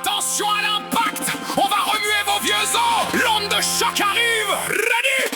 Attention à l'impact, on va remuer vos vieux os. L'onde de choc arrive. Ready?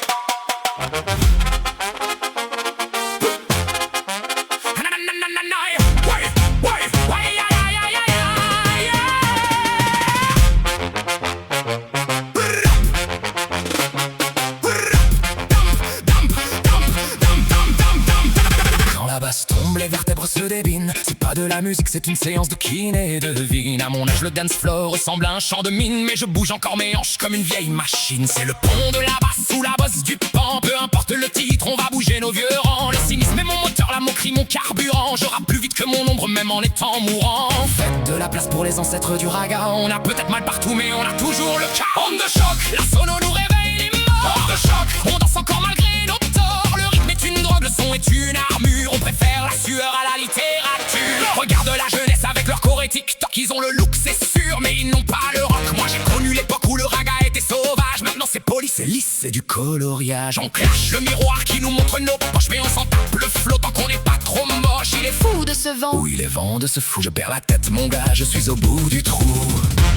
Quand la basse tombe, les vertèbres se débinent. C'est pas de la musique, c'est une séance de kiné et de devine. À mon âge, le dance floor ressemble à un champ de mine, mais je bouge encore mes hanches comme une vieille machine. C'est le pont de la basse ou la bosse du pan. Peu importe le titre, on va bouger nos vieux rangs. Le cynisme est mon moteur, la moquerie mon carburant. Je rappe plus vite que mon ombre, même en étant mourant. Faites de la place pour les ancêtres du raga. On a peut-être mal partout, mais on a toujours le cas. Onde de choc, la sono nous réveille les morts. Onde de choc, on danse encore malgré nos torts. Le rythme est une drogue, le son est une armure. On préfère la sueur à la littérature. Regarde la jeunesse avec leur corps et TikTok. Ils ont le look, c'est sûr, mais ils n'ont pas le rock. Moi j'ai connu l'époque où le raga était sauvage. Maintenant c'est poli, c'est lisse, c'est du coloriage. On clash le miroir qui nous montre nos poches, mais on s'en tape le flot tant qu'on n'est pas trop moche. Il est fou de ce vent. Oui, les vents de ce fou. Je perds la tête, mon gars, je suis au bout du trou.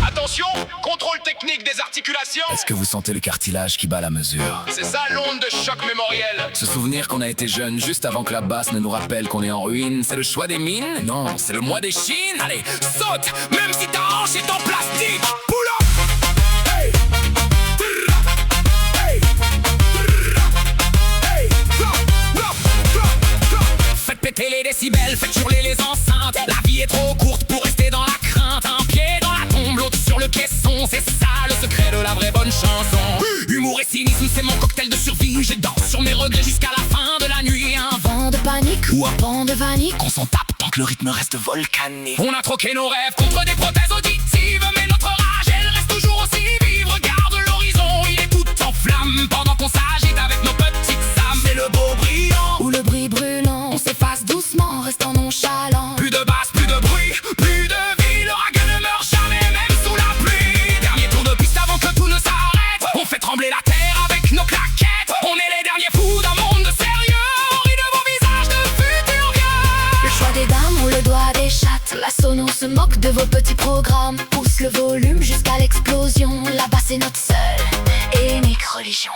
Attention, contrôle technique des articulations. Est-ce que vous sentez le cartilage qui bat la mesure? C'est ça l'onde de choc mémoriel. Se souvenir qu'on a été jeune juste avant que la basse ne nous rappelle qu'on est en ruine. C'est le choix des mines? Non, c'est le mois des chines. Allez, saute, même si ta hanche est en plastique. Pull up. Hey. Hey. Hey. Faites péter les décibels, faites hurler les enceintes. La vie est trop courte pour rester dans la crainte. Un pied dans la tombe, l'autre sur le caisson. C'est ça le secret de la vraie bonne chanson. Humour et cynisme, c'est mon cocktail de survie. J'ai dansé sur mes regrets jusqu'à la fin de la nuit. Un vent de panique ou un vent de vanille. On s'en tape tant que le rythme reste volcanique. On a troqué nos rêves contre des prothèses auditives, mais notre rage, elle reste toujours aussi vive. Regarde l'horizon, il est tout en flammes pendant qu'on s'agite avec nos petites âmes. C'est le beau brillant ou le bris brûlant. On s'efface doucement, restant nonchalant. Plus de basse, plus de bruit, plus de vie. Le raga ne meurt jamais, même sous la pluie. Dernier tour de piste avant que tout ne s'arrête. On fait trembler la terre avec nos claquettes. On est les derniers fous d'un monde de sérieux. On rit de vos visages de futurs vieux. Le choix des dames, on le doigt des chattes. La sono se moque de vos petits programmes. Pousse le volume jusqu'à l'explosion. La basse est notre seule et unique religion.